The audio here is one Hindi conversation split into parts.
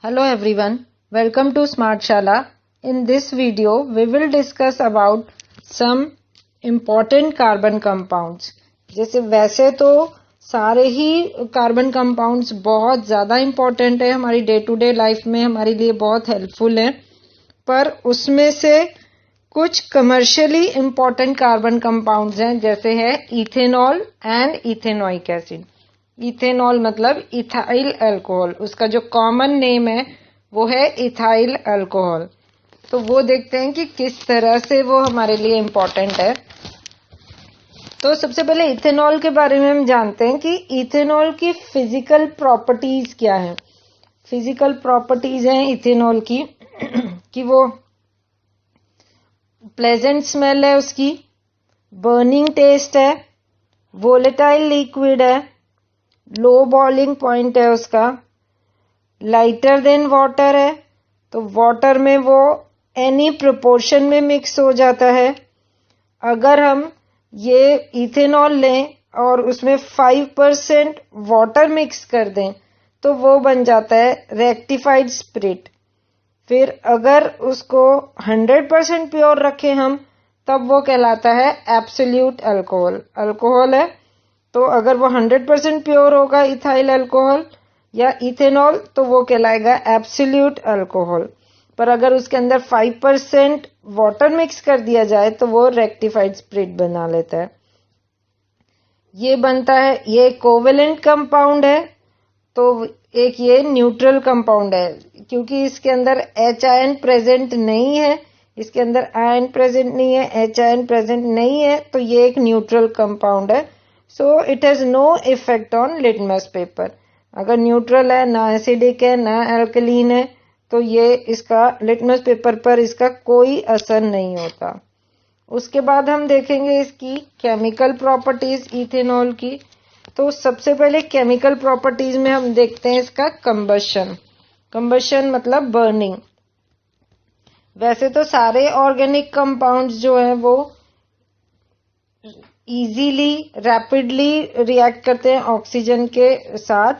Hello everyone, welcome to Smart Shala. In this video, we will discuss about some important carbon compounds. जैसे वैसे तो सारे ही कार्बन कंपाउंड्स बहुत ज़्यादा इम्पोर्टेंट है, हमारी डे टू डे लाइफ में हमारे लिए बहुत हेल्पफुल है, पर उसमें से कुछ कमर्शियली इम्पोर्टेंट कार्बन कंपाउंड्स हैं, जैसे है ethanol and ethanoic acid. Ethanol मतलब इथाइल अल्कोहल, उसका जो कॉमन नेम है वो है इथाइल अल्कोहल. तो वो देखते हैं कि किस तरह से वो हमारे लिए इम्पोर्टेंट है. तो सबसे पहले इथेनॉल के बारे में हम जानते हैं कि इथेनॉल की फिजिकल प्रॉपर्टीज क्या है. फिजिकल प्रॉपर्टीज हैं इथेनॉल की कि वो प्लेजेंट स्मेल है उसकी, बर्निंग टेस्ट है, वोलेटाइल लिक्विड है, लो बॉइलिंग पॉइंट है उसका, लाइटर देन वाटर है, तो वाटर में वो एनी प्रोपोर्शन में मिक्स हो जाता है. अगर हम ये इथेनॉल लें और उसमें 5% वाटर मिक्स कर दें तो वो बन जाता है रेक्टिफाइड स्पिरिट. फिर अगर उसको 100% प्योर रखें हम, तब वो कहलाता है एब्सोल्यूट अल्कोहल. अल्कोहल है तो अगर वो 100% प्योर होगा इथाइल अल्कोहल या इथेनॉल तो वो कहलाएगा एब्सोल्यूट अल्कोहल. पर अगर उसके अंदर 5% वाटर मिक्स कर दिया जाए तो वो रेक्टिफाइड स्पिरिट बना लेता है. ये बनता है, ये कोवेलेंट कंपाउंड है. तो एक ये न्यूट्रल कंपाउंड है क्योंकि इसके अंदर H आयन प्रेजेंट नहीं है, इसके अंदर आयन प्रेजेंट नहीं है, H आयन प्रेजेंट नहीं है, तो ये एक न्यूट्रल कंपाउंड है. So it has no effect on litmus paper. अगर न्यूट्रल है, ना एसिडिक है, ना अल्कलीन है, तो ये इसका लिटमस पेपर पर इसका कोई असर नहीं होता. उसके बाद हम देखेंगे इसकी केमिकल प्रॉपर्टीज इथेनॉल की. तो सबसे पहले केमिकल प्रॉपर्टीज में हम देखते हैं इसका कंबशन. कंबशन मतलब बर्निंग. वैसे तो सारे ऑर्गेनिक कंपाउंड्स जो हैं वो इजीली रैपिडली रिएक्ट करते हैं ऑक्सीजन के साथ.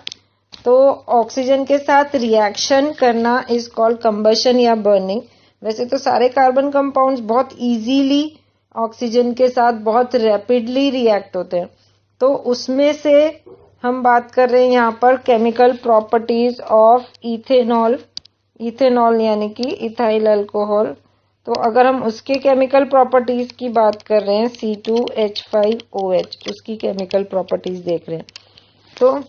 तो ऑक्सीजन के साथ रिएक्शन करना इज कॉल्ड कंबशन या बर्निंग. वैसे तो सारे कार्बन कंपाउंड्स बहुत इजीली ऑक्सीजन के साथ बहुत रैपिडली रिएक्ट होते हैं. तो उसमें से हम बात कर रहे हैं यहाँ पर chemical properties of ethanol. Ethanol यानी कि इथाइल अल्कोहल. तो अगर हम उसके केमिकल प्रॉपर्टीज की बात कर रहे हैं C2H5OH, उसकी केमिकल प्रॉपर्टीज देख रहे हैं. तो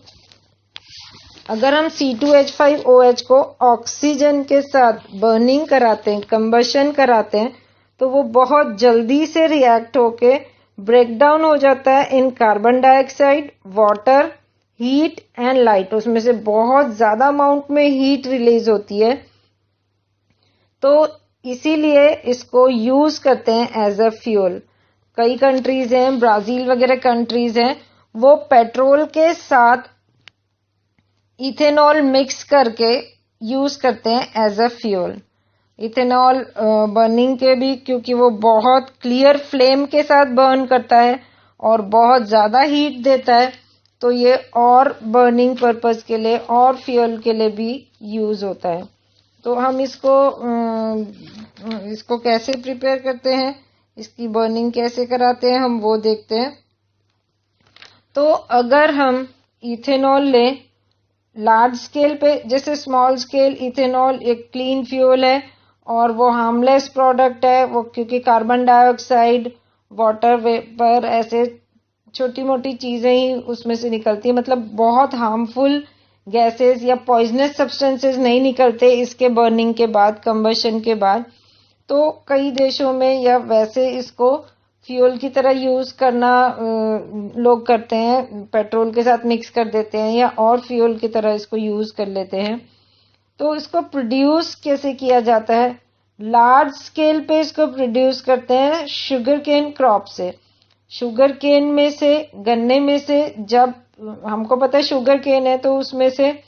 अगर हम C2H5OH को ऑक्सीजन के साथ बर्निंग कराते हैं, कंबशन कराते हैं, तो वो बहुत जल्दी से रिएक्ट होके ब्रेक डाउन हो जाता है in carbon dioxide, water, heat and light. उसमें से बहुत ज्यादा अमाउंट में हीट रिलीज होती है. तो इसीलिए इसको यूज करते हैं एज अ फ्यूल. कई कंट्रीज हैं, ब्राजील वगैरह कंट्रीज हैं, वो पेट्रोल के साथ इथेनॉल मिक्स करके यूज करते हैं as a fuel. Ethanol burning के भी, क्योंकि वो बहुत क्लियर फ्लेम के साथ बर्न करता है और बहुत ज्यादा हीट देता है, तो ये और बर्निंग पर्पस के लिए और फ्यूल के लिए भी यूज होता है. तो हम इसको कैसे प्रिपेयर करते हैं, इसकी बर्निंग कैसे कराते हैं, हम वो देखते हैं. तो अगर हम इथेनॉल लें लार्ज स्केल पे, जैसे स्मॉल स्केल इथेनॉल एक क्लीन फ्यूल है और वो हार्मलेस प्रोडक्ट है. वो क्योंकि कार्बन डाइऑक्साइड, वाटर वेपर, ऐसे छोटी मोटी चीजें ही उसमें से निकलती है, मतलब बहुत हार्मफुल गैसेस या पॉइजनस सब्सटेंसेस नहीं निकलते इसके बर्निंग के बाद, कंबशन के बाद. तो कई देशों में या वैसे इसको फ्यूल की तरह यूज करना लोग करते हैं, पेट्रोल के साथ मिक्स कर देते हैं या और फ्यूल की तरह इसको यूज कर लेते हैं. तो इसको प्रोड्यूस कैसे किया जाता है, लार्ज स्केल पे इसको प्रोड्यूस करते हैं शुगर केन क्रॉप से. शुगर केन में से, गन्ने में से, जब हमको पता है शुगर केन है तो उसमें से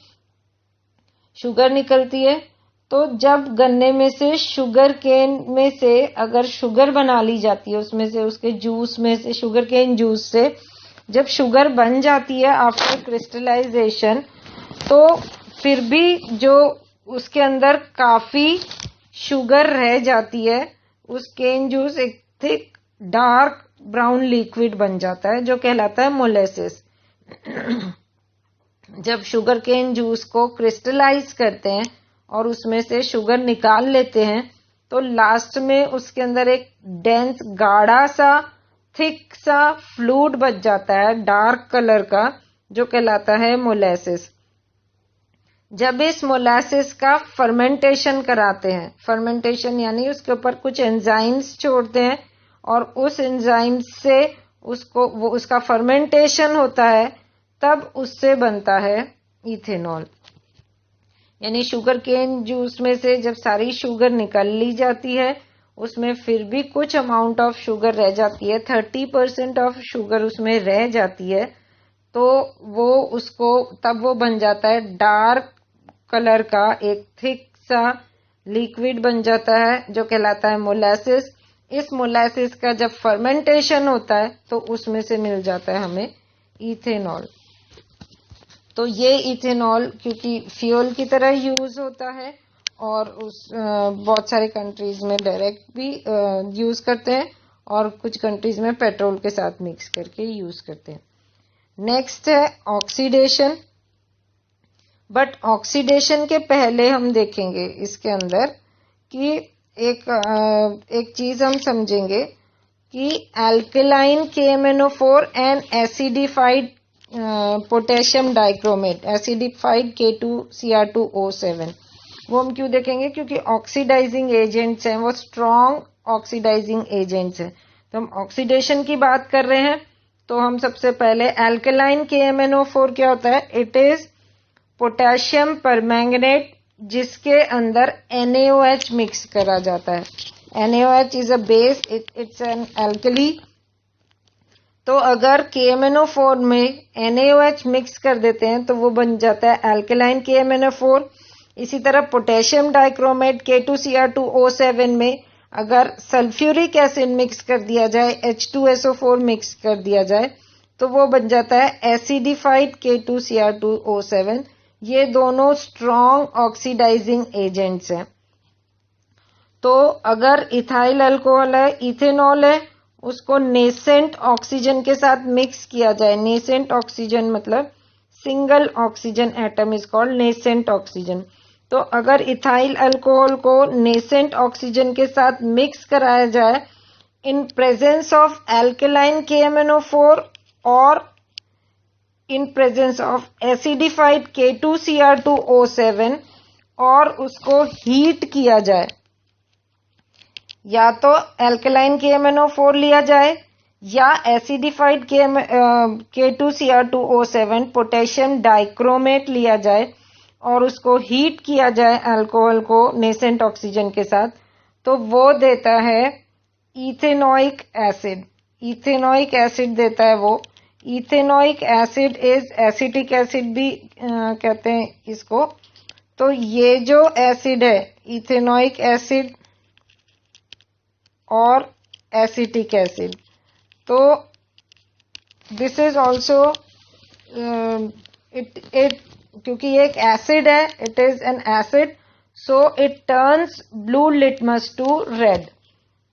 शुगर निकलती है. तो जब गन्ने में से, शुगर केन में से अगर शुगर बना ली जाती है, उसमें से, उसके जूस में से, शुगर केन जूस से जब शुगर बन जाती है आफ्टर क्रिस्टलाइजेशन, तो फिर भी जो उसके अंदर काफी शुगर रह जाती है, उस केन जूस एक थिक डार्क ब्राउन लिक्विड बन जाता है जो कहलाता है मोलेसिस। जब शुगर केन जूस को क्रिस्टलाइज करते हैं और उसमें से शुगर निकाल लेते हैं तो लास्ट में उसके अंदर एक डेंस गाढ़ा सा थिक सा फ्लूइड बच जाता है डार्क कलर का, जो कहलाता है मोलेसिस। जब इस मोलेसिस का फर्मेंटेशन कराते हैं, फर्मेंटेशन यानी उसके ऊपर कुछ एंजाइम्स छोड़ते हैं और उस एंजाइम्स से उसका फर्मेंटेशन होता है, तब उससे बनता है इथेनॉल। यानी शुगर केन जूस में से जब सारी शुगर निकल ली जाती है, उसमें फिर भी कुछ अमाउंट ऑफ शुगर रह जाती है, 30% ऑफ शुगर उसमें रह जाती है, तो तब वो बन जाता है डार्क कलर का एक थिक सा लिक्विड बन जाता है जो कहलाता है मोलेसिस। इस मोलेसिस का जब फर्मेंटेशन होता है तो उसमें से मिल जाता है हमें इथेनॉल। तो ये इथेनॉल क्योंकि फ्यूल की तरह यूज होता है और बहुत सारे कंट्रीज में डायरेक्ट भी यूज करते हैं और कुछ कंट्रीज में पेट्रोल के साथ मिक्स करके यूज करते हैं। नेक्स्ट है ऑक्सीडेशन। बट ऑक्सीडेशन के पहले हम देखेंगे इसके अंदर कि एक चीज हम समझेंगे कि alkaline KMnO4 and acidified potassium dichromate, acidified K2Cr2O7, वो हम क्यों देखेंगे? क्योंकि ऑक्सीडाइजिंग एजेंट्स हैं, वो स्ट्रॉन्ग ऑक्सीडाइजिंग एजेंट्स हैं। तो हम ऑक्सीडेशन की बात कर रहे हैं तो हम सबसे पहले अल्कलाइन KMnO4 क्या होता है? इट इज पोटेशियम परमैंगनेट जिसके अंदर NaOH मिक्स करा जाता है। NaOH is a base, it's an alkali. तो अगर KMnO4 में NaOH मिक्स कर देते हैं तो वो बन जाता है अल्कलाइन KMnO4। इसी तरह पोटेशियम डाइक्रोमेट K2Cr2O7 में अगर सल्फ्यूरिक एसिड मिक्स कर दिया जाए, H2SO4 मिक्स कर दिया जाए, तो वो बन जाता है एसिडिफाइड K2Cr2O7। ये दोनों स्ट्रॉन्ग ऑक्सीडाइजिंग एजेंट्स हैं। तो अगर इथाइल अल्कोहल है, इथेनॉल है, उसको नेसेंट ऑक्सीजन के साथ मिक्स किया जाए। नेसेंट ऑक्सीजन मतलब single oxygen atom is called nascent oxygen. तो अगर इथाइल अल्कोहल को नेसेंट ऑक्सीजन के साथ मिक्स कराया जाए इन प्रेजेंस ऑफ अल्कलाइन KMnO4 और इन प्रेजेंस ऑफ एसिडिफाइड K2Cr2O7 और उसको हीट किया जाए, या तो अल्कलाइन KMnO4 लिया जाए या एसिडिफाइड K2Cr2O7 पोटेशियम डाइक्रोमेट लिया जाए और उसको हीट किया जाए अल्कोहल को नेसेंट ऑक्सीजन के साथ, तो वो देता है इथेनोइक एसिड। इथेनोइक एसिड देता है वो। Ethanoic acid is acetic acid भी कहते हैं इसको। तो ये जो एसिड है, इथेनोइक एसिड और एसिटिक एसिड, तो दिस इज ऑल्सो इट क्योंकि ये एक एसिड है, it is an acid, so it turns blue litmus to red.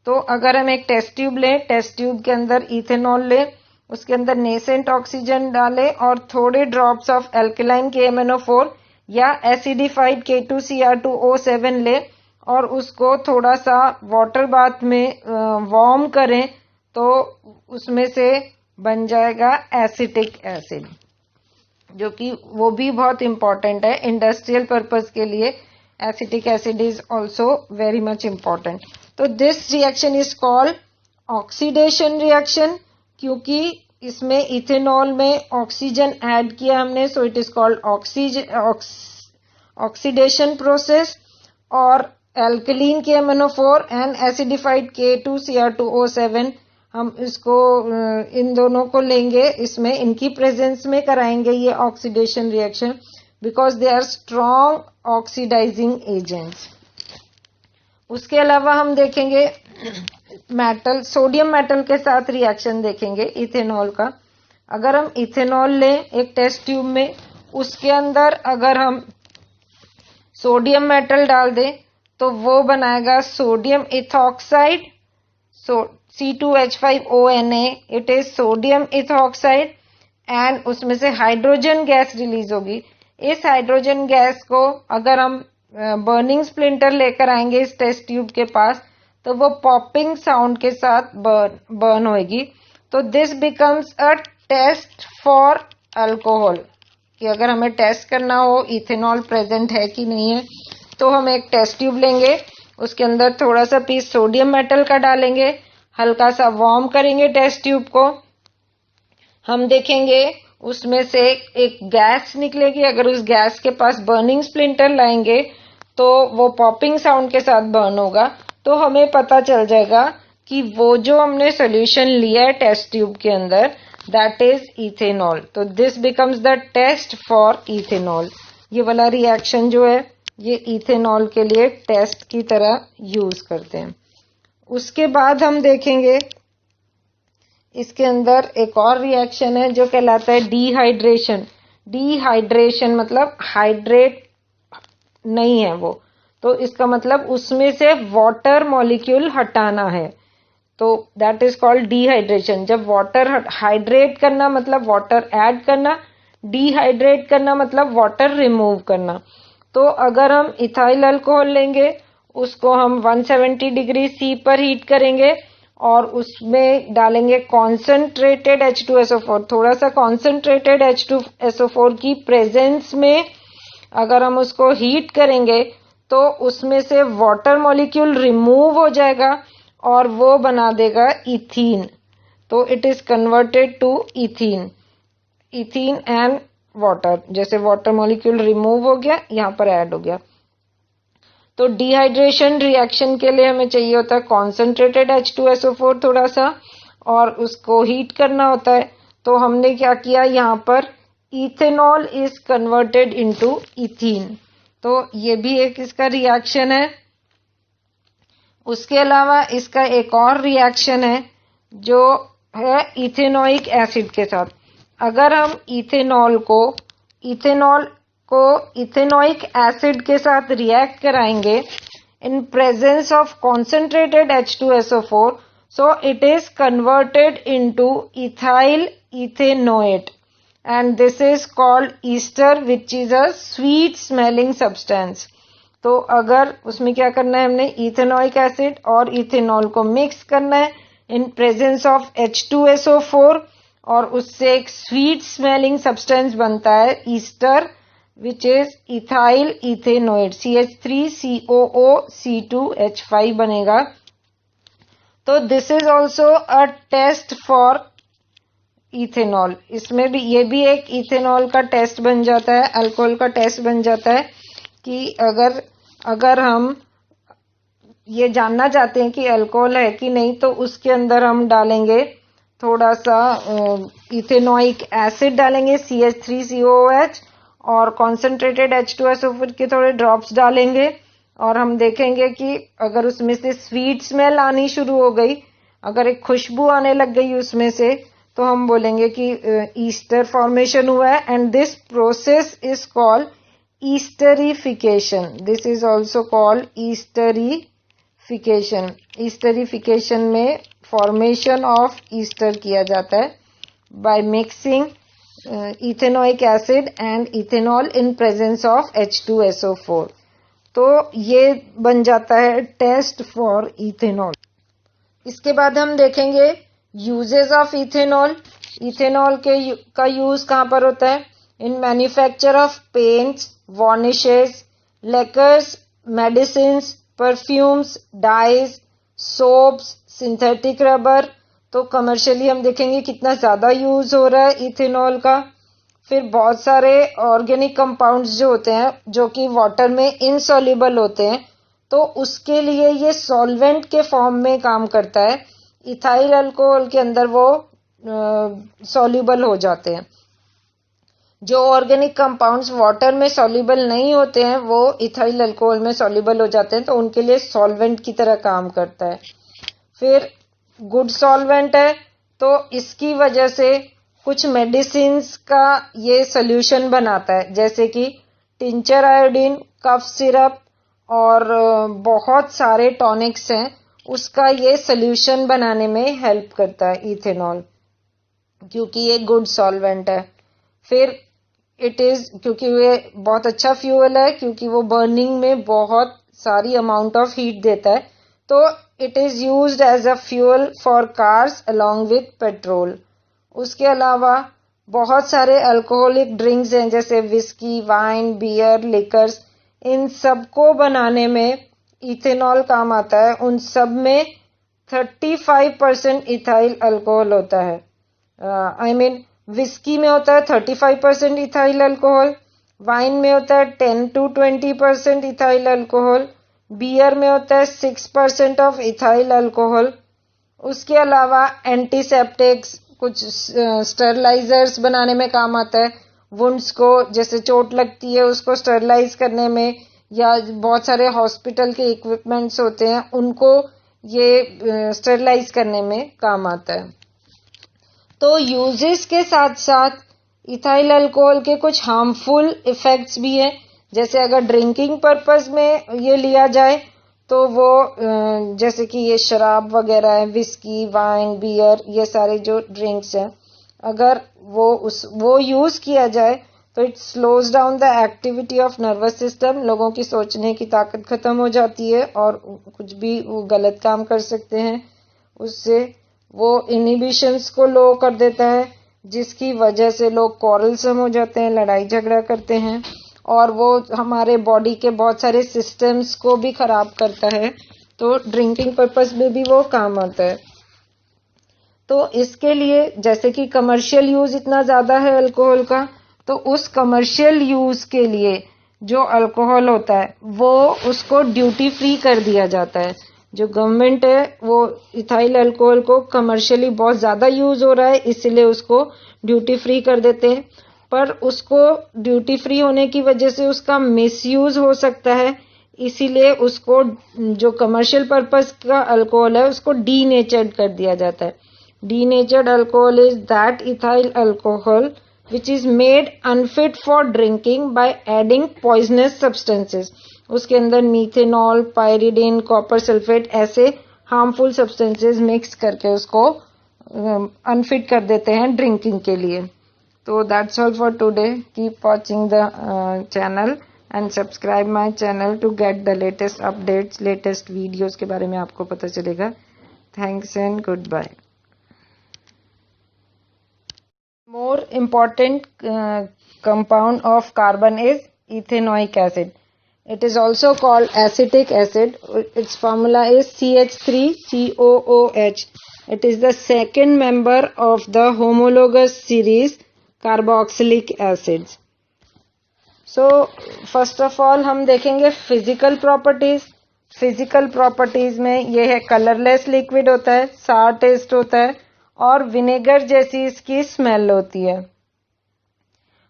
तो अगर हम एक टेस्ट ट्यूब लें, टेस्ट ट्यूब के अंदर इथेनॉल लें, उसके अंदर नेसेंट ऑक्सीजन डालें और थोड़े ड्रॉप्स ऑफ अल्कलाइन KMnO4 या एसिडिफाइड K2Cr2O7 लें और उसको थोड़ा सा वाटर बाथ में वार्म करें, तो उसमें से बन जाएगा एसिटिक एसिड, जो कि वो भी बहुत इंपॉर्टेंट है इंडस्ट्रियल पर्पस के लिए। Acetic acid is also very much important. तो this reaction is called oxidation reaction, क्योंकि इसमें इथेनॉल में ऑक्सीजन ऐड किया हमने, so it is called oxidation process. और alkaline KMnO4 and acidified K2Cr2O7 हम इसको इन दोनों को लेंगे, इसमें इनकी प्रेजेंस में कराएंगे ये oxidation reaction, because they are strong oxidising agents. उसके अलावा हम देखेंगे मेटल, सोडियम मेटल के साथ रिएक्शन देखेंगे इथेनॉल का। अगर हम इथेनॉल लें एक टेस्ट ट्यूब में, उसके अंदर अगर हम सोडियम मेटल डाल दें तो वो बनाएगा sodium ethoxide, C2H5ONa, it is sodium ethoxide, and उसमें से हाइड्रोजन गैस रिलीज होगी। इस हाइड्रोजन गैस को अगर हम बर्निंग स्प्लिंटर लेकर आएंगे इस टेस्ट ट्यूब के पास तो वो पॉपिंग साउंड के साथ बर्न होगी। तो this becomes a test for alcohol, कि अगर हमें टेस्ट करना हो इथेनॉल प्रेजेंट है कि नहीं है तो हम एक टेस्ट ट्यूब लेंगे, उसके अंदर थोड़ा सा पीस सोडियम मेटल का डालेंगे, हल्का सा वार्म करेंगे टेस्ट ट्यूब को, हम देखेंगे उसमें से एक गैस निकलेगी। अगर उस गैस के पास बर्निंग स्प्लिंटर लाएंगे तो वो पॉपिंग साउंड के साथ बर्न होगा, तो हमें पता चल जाएगा कि वो जो हमने सोल्यूशन लिया है टेस्ट ट्यूब के अंदर दैट इज इथेनॉल। तो this becomes the test for ethanol. ये वाला रिएक्शन जो है ये इथेनॉल के लिए टेस्ट की तरह यूज करते हैं। उसके बाद हम देखेंगे इसके अंदर एक और रिएक्शन है जो कहलाता है डिहाइड्रेशन। डिहाइड्रेशन मतलब हाइड्रेट नहीं है वो, तो इसका मतलब उसमें से वाटर मॉलिक्यूल हटाना है, तो दैट इज कॉल्ड डिहाइड्रेशन। जब वाटर हाइड्रेट करना मतलब वाटर ऐड करना, डिहाइड्रेट करना मतलब वाटर रिमूव करना। तो अगर हम इथाइल अल्कोहल लेंगे उसको हम 170 डिग्री C पर हीट करेंगे और उसमें डालेंगे कॉन्सेंट्रेटेड H2SO4। थोड़ा सा कॉन्सेंट्रेटेड H2SO4 की प्रेजेंस में अगर हम उसको हीट करेंगे तो उसमें से वाटर मॉलिक्यूल रिमूव हो जाएगा और वो बना देगा इथीन। तो it is converted to ethene, ethene and water, जैसे वाटर मॉलिक्यूल रिमूव हो गया यहाँ पर ऐड हो गया। तो डिहाइड्रेशन रिएक्शन के लिए हमें चाहिए होता है कॉन्सेंट्रेटेड H2SO4 थोड़ा सा और उसको हीट करना होता है। तो हमने क्या किया, यहाँ पर ethanol is converted into ethene. तो ये भी एक इसका रिएक्शन है। उसके अलावा इसका एक और रिएक्शन है जो है इथेनोइक एसिड के साथ। अगर हम इथेनॉल को इथेनोइक एसिड के साथ रिएक्ट कराएंगे इन presence of concentrated H2SO4, so it is converted into ethyl ethanoate and this is called ester, which is a sweet smelling substance. तो अगर उसमें क्या करना है, हमने इथेनोइक एसिड और इथेनॉल को मिक्स करना है इन प्रेजेंस ऑफ H2SO4 और उससे एक स्वीट स्मेलिंग सब्सटेंस बनता है ester, which is ethyl ethanoate, CH3COOC2H5 बनेगा। तो this is also a test for ethanol. इसमें भी ये भी एक इथेनॉल का टेस्ट बन जाता है, अल्कोहल का टेस्ट बन जाता है कि अगर हम ये जानना चाहते हैं कि अल्कोहल है कि नहीं तो उसके अंदर हम डालेंगे थोड़ा सा इथेनोइक एसिड डालेंगे CH3COOH और कॉन्सेंट्रेटेड H2SO4 के थोड़े ड्रॉप्स डालेंगे और हम देखेंगे कि अगर उसमें से स्वीट स्मेल आनी शुरू हो गई, अगर एक खुशबू आने लग गई उसमें से, तो हम बोलेंगे कि ईस्टर फॉर्मेशन हुआ है and this process is called esterification. This is also called esterification. Esterification में फॉर्मेशन ऑफ ईस्टर किया जाता है by mixing ethanoic acid and ethanol in presence of H2SO4। तो ये बन जाता है टेस्ट फॉर इथेनॉल। इसके बाद हम देखेंगे यूजेस ऑफ इथेनॉल। इथेनॉल का यूज कहाँ पर होता है? In manufacture of paints, varnishes, lacquers, medicines, perfumes, dyes, soaps, synthetic rubber. तो कमर्शियली हम देखेंगे कितना ज्यादा यूज हो रहा है इथेनॉल का। फिर बहुत सारे ऑर्गेनिक कंपाउंड्स जो होते हैं जो कि वाटर में इनसॉल्युबल होते हैं, तो उसके लिए ये सॉल्वेंट के फॉर्म में काम करता है। इथाइल अल्कोहल के अंदर वो सॉल्युबल हो जाते हैं। जो ऑर्गेनिक कंपाउंड्स वाटर में सॉल्युबल नहीं होते हैं वो इथाइल अल्कोहल में सॉल्युबल हो जाते हैं, तो उनके लिए सॉल्वेंट की तरह काम करता है। फिर गुड सॉल्वेंट है, तो इसकी वजह से कुछ मेडिसिन्स का ये सोल्यूशन बनाता है, जैसे कि टिंचर आयोडीन, कफ सिरप और बहुत सारे टॉनिक्स हैं, उसका ये सोल्यूशन बनाने में हेल्प करता है इथेनॉल, क्योंकि ये गुड सॉल्वेंट है। फिर क्योंकि ये बहुत अच्छा फ्यूल है, क्योंकि वो बर्निंग में बहुत सारी अमाउंट ऑफ हीट देता है, तो it is used as a fuel for cars along with petrol. उसके अलावा बहुत सारे अल्कोहलिक ड्रिंक्स हैं, जैसे विस्की, वाइन, बियर, लिकर्स, इन सबको बनाने में इथेनॉल काम आता है। उन सब में 35% इथाइल अल्कोहल होता है। विस्की में होता है 35% इथाइल अल्कोहल, वाइन में होता है 10 to 20% इथाइल अल्कोहल, बियर में होता है 6% ऑफ इथाइल अल्कोहल। उसके अलावा एंटीसेप्टिक्स, कुछ स्टरलाइजर्स बनाने में काम आता है। वुंड्स को, जैसे चोट लगती है उसको स्टरलाइज करने में, या बहुत सारे हॉस्पिटल के इक्विपमेंट्स होते हैं उनको ये स्टरलाइज करने में काम आता है। तो यूजेस के साथ साथ इथाइल अल्कोहल के कुछ हार्मफुल इफेक्ट्स भी हैं। जैसे अगर ड्रिंकिंग पर्पस में ये लिया जाए तो वो जैसे कि ये शराब वगैरह है, विस्की, वाइन, बियर, ये सारे जो ड्रिंक्स हैं, अगर वो यूज किया जाए तो it slows down the activity of nervous system. लोगों की सोचने की ताकत खत्म हो जाती है और कुछ भी वो गलत काम कर सकते हैं। उससे वो इनहिबिशंस को लो कर देता है, जिसकी वजह से लोग क्वारलसम हो जाते हैं, लड़ाई झगड़ा करते हैं, और वो हमारे बॉडी के बहुत सारे सिस्टम्स को भी खराब करता है। तो ड्रिंकिंग पर्पस में भी वो काम आता है। तो इसके लिए, जैसे कि कमर्शियल यूज इतना ज्यादा है अल्कोहल का, तो उस कमर्शियल यूज के लिए जो अल्कोहल होता है वो उसको ड्यूटी फ्री कर दिया जाता है। जो गवर्नमेंट है वो इथाइल अल्कोहल को कमर्शियली बहुत ज्यादा यूज हो रहा है, इसलिए उसको ड्यूटी फ्री कर देते हैं। पर उसको ड्यूटी फ्री होने की वजह से उसका मिसयूज हो सकता है, इसीलिए उसको, जो कमर्शियल पर्पस का अल्कोहल है, उसको डीनेचर्ड कर दिया जाता है। Denatured alcohol is that ethyl alcohol which is made unfit for drinking by adding poisonous substances। उसके अंदर मीथेनॉल, पायरिडीन, कॉपर सल्फेट, ऐसे हार्मफुल सब्सटेंसेस मिक्स करके उसको अनफिट कर देते हैं ड्रिंकिंग के लिए। तो that's all for today. Keep watching the channel and subscribe my channel to get the latest updates, latest videos के बारे में आपको पता चलेगा। Thanks and goodbye. More important compound of carbon is ethanoic acid. It is also called acetic acid. Its formula is CH3COOH. It is the second member of the homologous series carboxylic acids. So first of all हम देखेंगे physical properties. Physical properties में ये है colorless liquid होता है, sour taste होता है, और विनेगर जैसी इसकी स्मेल होती है।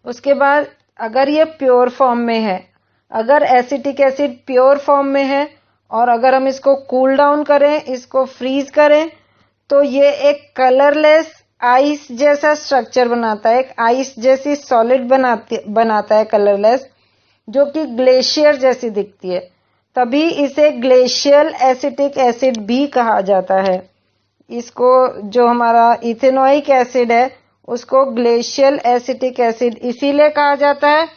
उसके बाद अगर ये प्योर फॉर्म में है, अगर एसिटिक एसिड प्योर फॉर्म में है और अगर हम इसको कूल डाउन करें, इसको फ्रीज करें, तो ये एक कलरलेस आइस जैसा स्ट्रक्चर बनाता है, एक आइस जैसी सॉलिड बनाता है कलरलेस, जो कि ग्लेशियर जैसी दिखती है। तभी इसे ग्लेशियल एसिटिक एसिड भी कहा जाता है। इसको, जो हमारा इथेनोइक एसिड है, उसको ग्लेशियल एसिटिक एसिड इसीलिए कहा जाता है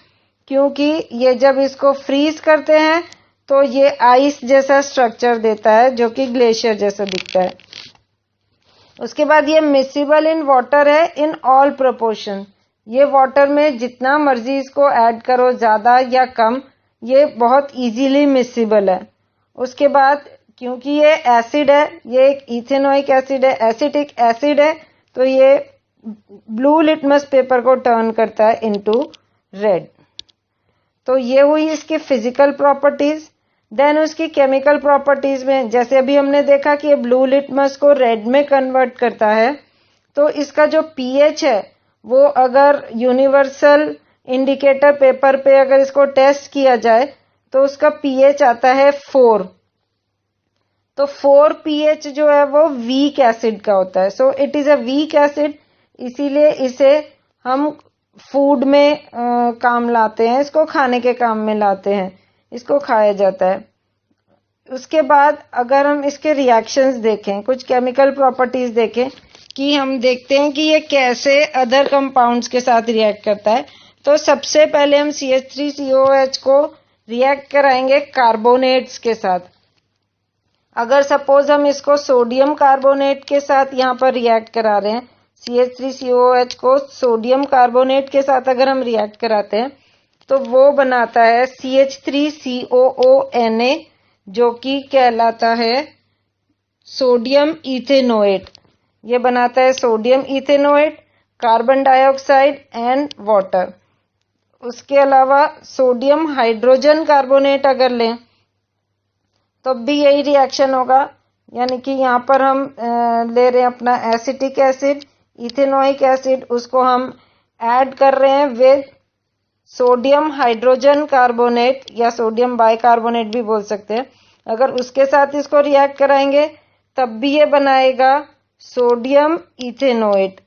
क्योंकि ये जब इसको फ्रीज करते हैं तो ये आइस जैसा स्ट्रक्चर देता है, जो कि ग्लेशियर जैसा दिखता है। उसके बाद ये मिसिबल इन वाटर है इन ऑल प्रोपोर्शन। ये वाटर में जितना मर्जी इसको ऐड करो, ज्यादा या कम, ये बहुत इजीली मिसिबल है। उसके बाद क्योंकि ये एसिड है, ये एक इथेनोइक एसिड है, एसिटिक एसिड है, तो ये ब्लू लिटमस पेपर को टर्न करता है इनटू रेड। तो ये हुई इसकी फिजिकल प्रॉपर्टीज। देन उसकी केमिकल प्रॉपर्टीज में, जैसे अभी हमने देखा कि ये ब्लू लिटमस को रेड में कन्वर्ट करता है, तो इसका जो पीएच है वो अगर यूनिवर्सल इंडिकेटर पेपर पे अगर इसको टेस्ट किया जाए तो उसका पीएच आता है 4। तो 4 pH जो है वो वीक एसिड का होता है। So it is a weak acid, इसीलिए इसे हम फूड में काम लाते हैं, इसको खाने के काम में लाते हैं, इसको खाया जाता है। उसके बाद अगर हम इसके रिएक्शंस देखें, कुछ केमिकल प्रॉपर्टीज देखें कि हम देखते हैं कि ये कैसे अदर कंपाउंड्स के साथ रिएक्ट करता है। तो सबसे पहले हम CH3COOH को रिएक्ट कराएंगे कार्बोनेट्स के साथ। अगर सपोज हम इसको सोडियम कार्बोनेट के साथ यहाँ पर रिएक्ट करा रहे हैं, CH3COOH को सोडियम कार्बोनेट के साथ अगर हम रिएक्ट कराते हैं तो वो बनाता है CH3COONA, जो कि कहलाता है सोडियम इथेनोएट। ये बनाता है sodium ethanoate, carbon dioxide and water. उसके अलावा सोडियम हाइड्रोजन कार्बोनेट अगर लें तो भी यही रिएक्शन होगा, यानी कि यहाँ पर हम ले रहे हैं अपना एसिटिक एसिड, इथेनोइक एसिड, उसको हम ऐड कर रहे हैं विद सोडियम हाइड्रोजन कार्बोनेट या सोडियम बाइकार्बोनेट भी बोल सकते हैं। अगर उसके साथ इसको रिएक्ट कराएंगे तब भी ये बनाएगा सोडियम इथेनोएट।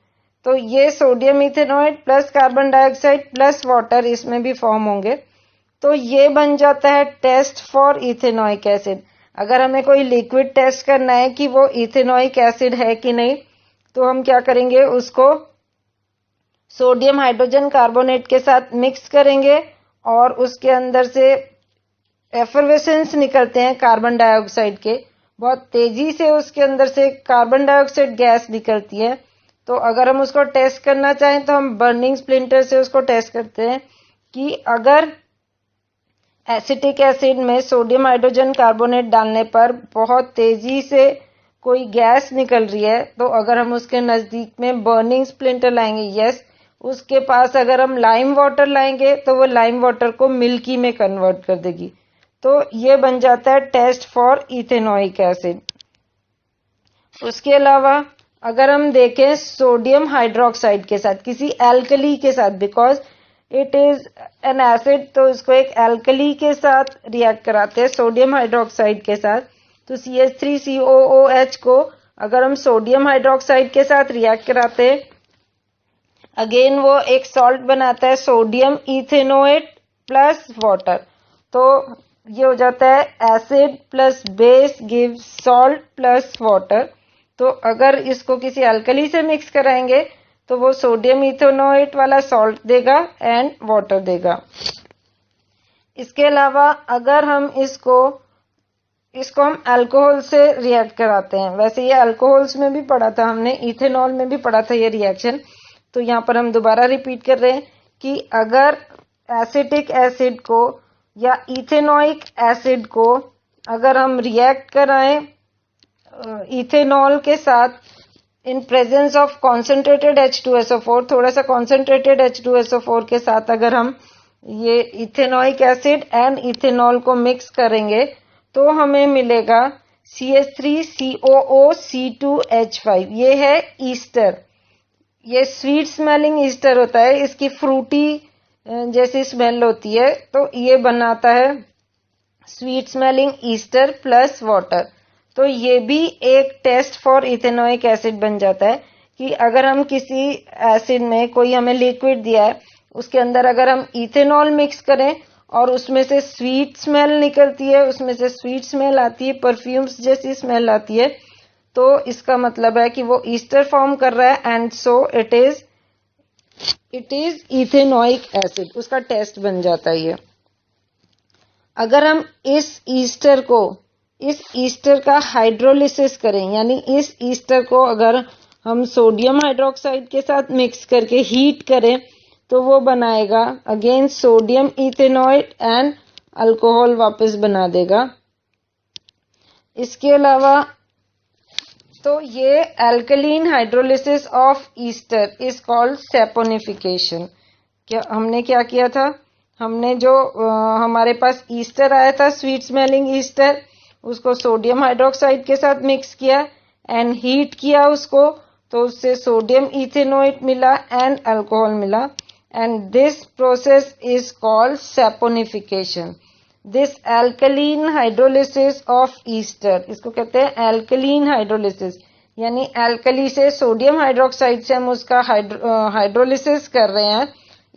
तो ये sodium ethanoate plus carbon dioxide plus water इसमें भी फॉर्म होंगे, तो ये बन जाता है टेस्ट फॉर इथेनोइक एसिड। अगर हमें कोई लिक्विड टेस्ट करना है कि वो इथेनोइक एसिड है कि नहीं, तो हम क्या करेंगे, उसको सोडियम हाइड्रोजन कार्बोनेट के साथ मिक्स करेंगे और उसके अंदर से एफर्वेसेंस निकलते हैं कार्बन डाइऑक्साइड के, बहुत तेजी से उसके अंदर से कार्बन डाइऑक्साइड गैस निकलती है। तो अगर हम उसको टेस्ट करना चाहें तो हम बर्निंग स्प्लिंटर से उसको टेस्ट करते हैं कि अगर एसिटिक एसिड में सोडियम हाइड्रोजन कार्बोनेट डालने पर बहुत तेजी से कोई गैस निकल रही है, तो अगर हम उसके नजदीक में बर्निंग स्प्लिंटर लाएंगे, यस, उसके पास अगर हम लाइम वाटर लाएंगे तो वो लाइम वाटर को मिल्की में कन्वर्ट कर देगी। तो ये बन जाता है टेस्ट फॉर इथेनोइक एसिड। उसके अलावा अगर हम देखें सोडियम हाइड्रोक्साइड के साथ, किसी एल्कली के साथ, because it is an acid, तो इसको एक एल्कली के साथ रिएक्ट कराते हैं सोडियम हाइड्रोक्साइड के साथ। तो CH3COOH को अगर हम सोडियम हाइड्रोक्साइड के साथ रिएक्ट कराते हैं, अगेन वो एक सॉल्ट बनाता है सोडियम इथेनोएट प्लस वाटर। तो ये हो जाता है acid plus base give salt plus water. तो अगर इसको किसी अल्कली से मिक्स कराएंगे तो वो सोडियम इथेनोएट वाला सॉल्ट देगा एंड वाटर देगा। इसके अलावा अगर हम इसको हम अल्कोहल से रिएक्ट कराते हैं, वैसे ये अल्कोहल्स में भी पढ़ा था हमने, इथेनॉल में भी पढ़ा था ये रिएक्शन, तो यहाँ पर हम दोबारा रिपीट कर रहे हैं कि अगर एसिटिक एसिड को या इथेनोइक एसिड को अगर हम रिएक्ट कराएं इथेनॉल के साथ इन प्रेजेंस ऑफ कॉन्सेंट्रेटेड H2SO4, थोड़ा सा कॉन्सेंट्रेटेड H2SO4 के साथ अगर हम ये इथेनोइक एसिड एंड इथेनॉल को मिक्स करेंगे तो हमें मिलेगा CH3COOC2H5। ये है ईस्टर, ये स्वीट स्मेलिंग ईस्टर होता है, इसकी फ्रूटी जैसी स्मेल होती है, तो ये बनाता है sweet smelling Easter plus water. तो ये भी एक टेस्ट फॉर इथेनोइक एसिड बन जाता है कि अगर हम किसी एसिड में, कोई हमें लिक्विड दिया है, उसके अंदर अगर हम इथेनॉल मिक्स करें और उसमें से स्वीट स्मेल निकलती है, उसमें से स्वीट स्मेल आती है, परफ्यूम्स जैसी स्मेल आती है, तो इसका मतलब है कि वो ईस्टर फॉर्म कर रहा है and so it is ethanoic acid. उसका टेस्ट बन जाता है ये। अगर हम इस ईस्टर का हाइड्रोलिसिस करें, यानी इस ईस्टर को अगर हम सोडियम हाइड्रोक्साइड के साथ मिक्स करके हीट करें तो वो बनाएगा again sodium ethanoate and alcohol वापस बना देगा। इसके अलावा तो ये alkaline hydrolysis of Easter is called saponification. हमने क्या किया था, हमने जो हमारे पास ईस्टर आया था स्वीट स्मेलिंग ईस्टर, उसको सोडियम हाइड्रोक्साइड के साथ मिक्स किया एंड हीट किया उसको, तो उससे सोडियम इथेनोएट मिला एंड अल्कोहल मिला, and this process is called saponification. This alkaline hydrolysis of Easter, इसको कहते हैं अल्कलीन हाइड्रोलिसिस, यानी अल्कली से सोडियम हाइड्रोक्साइड से हम उसका हाइड्रोलिसिस कर रहे हैं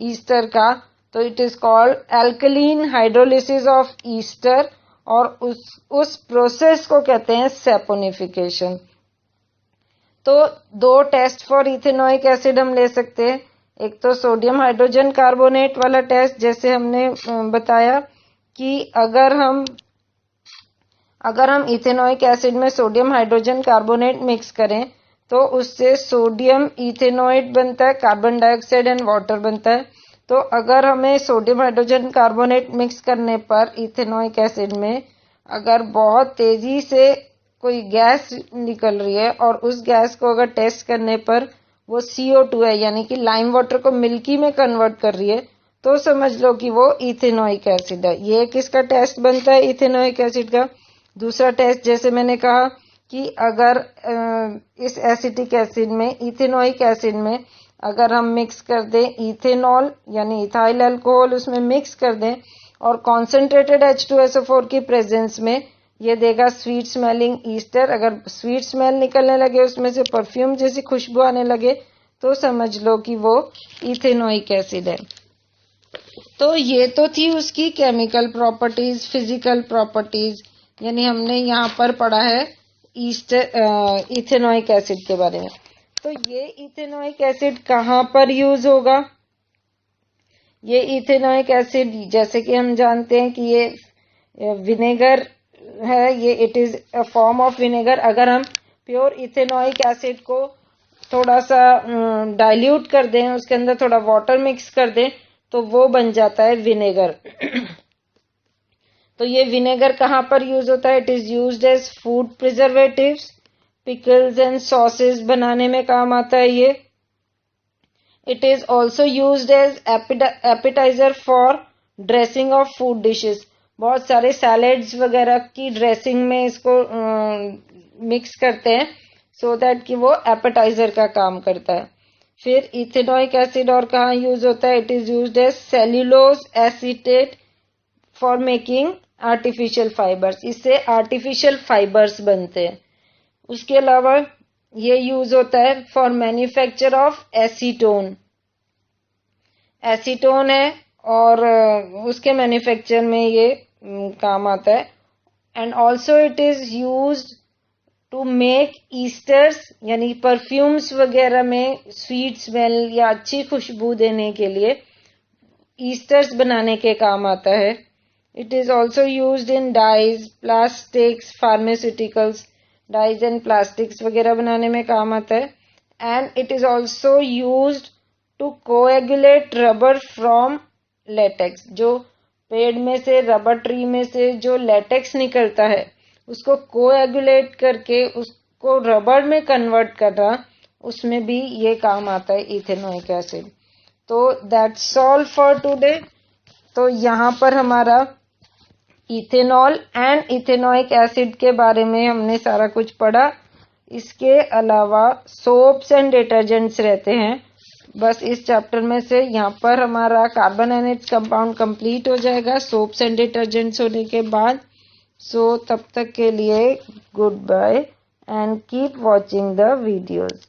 ईस्टर का, तो it is called alkaline hydrolysis of Easter, और उस प्रोसेस को कहते हैं सैपोनिफिकेशन। तो दो टेस्ट फॉर इथेनोइक एसिड हम ले सकते हैं, एक तो सोडियम हाइड्रोजन कार्बोनेट वाला टेस्ट, जैसे हमने बताया कि अगर हम इथेनोइक एसिड में सोडियम हाइड्रोजन कार्बोनेट मिक्स करें तो उससे सोडियम इथेनोइड बनता है, कार्बन डाइऑक्साइड एंड वाटर बनता है। तो अगर हमें सोडियम हाइड्रोजन कार्बोनेट मिक्स करने पर इथेनोइक एसिड में अगर बहुत तेजी से कोई गैस निकल रही है और उस गैस को अगर टेस्ट करने पर वो CO2 है, यानी कि लाइम वाटर को मिल्की में कन्वर्ट कर रही है, तो समझ लो कि वो इथेनोइक एसिड है। ये किसका टेस्ट बनता है इथेनोइक एसिड का। दूसरा टेस्ट, जैसे मैंने कहा कि अगर इस एसिटिक एसिड में, इथेनोइक एसिड में अगर हम मिक्स कर दें इथेनॉल यानी इथाइल अल्कोहल, उसमें मिक्स कर दें और कॉन्सेंट्रेटेड H2SO4 की प्रेजेंस में, ये देगा स्वीट स्मेलिंग ईस्टर। अगर स्वीट स्मेल निकलने लगे, उसमें से परफ्यूम जैसी खुशबू आने लगे, तो समझ लो कि वो इथेनोइक एसिड है। तो ये तो थी उसकी केमिकल प्रॉपर्टीज, फिजिकल प्रॉपर्टीज, यानी हमने यहाँ पर पढ़ा है इथेनोइक एसिड के बारे में। तो ये इथेनोइक एसिड कहाँ पर यूज होगा? ये इथेनोइक एसिड, जैसे कि हम जानते हैं कि ये विनेगर है, ये it is a form of vinegar. अगर हम प्योर इथेनोइक एसिड को थोड़ा सा डाइल्यूट कर दें, उसके अंदर थोड़ा वाटर मिक्स कर दें, तो वो बन जाता है विनेगर। तो ये विनेगर कहाँ पर यूज होता है? It is used as food preservatives, pickles and sauces बनाने में काम आता है ये। It is also used as appetizer for dressing of food dishes. बहुत सारे सैलेड्स वगैरह की ड्रेसिंग में इसको मिक्स करते हैं सो दैट कि वो एपेटाइजर का काम करता है। फिर इथेनोइक एसिड और कहाँ यूज होता है? It is used as cellulose acetate for making artificial fibres. इससे आर्टिफिशियल फाइबर्स बनते हैं। उसके अलावा ये यूज होता है for manufacture of acetone. Acetone है और उसके मैन्युफैक्चर में ये काम आता है। And also it is used to make esters, यानी परफ्यूम्स वगैरह में स्वीट स्मेल या अच्छी खुशबू देने के लिए ईस्टर्स बनाने के काम आता है। It is also used in dyes, plastics, pharmaceuticals, dyes and plastics वगैरह बनाने में काम आता है। And it is also used to coagulate rubber from latex. जो पेड़ में से, रबर ट्री में से जो लेटेक्स निकलता है, उसको कोएगुलेट करके उसको रबर में कन्वर्ट करना, उसमें भी ये काम आता है इथेनोइक एसिड। तो दैट्स ऑल फॉर टुडे। तो यहाँ पर हमारा इथेनॉल एंड इथेनोइक एसिड के बारे में हमने सारा कुछ पढ़ा। इसके अलावा सोप्स एंड डिटर्जेंट्स रहते हैं बस इस चैप्टर में से। यहाँ पर हमारा कार्बन एनाइड्स कंपाउंड कंप्लीट हो जाएगा सोप्स एंड डिटर्जेंट्स होने के बाद। सो तब तक के लिए goodbye and keep watching the videos.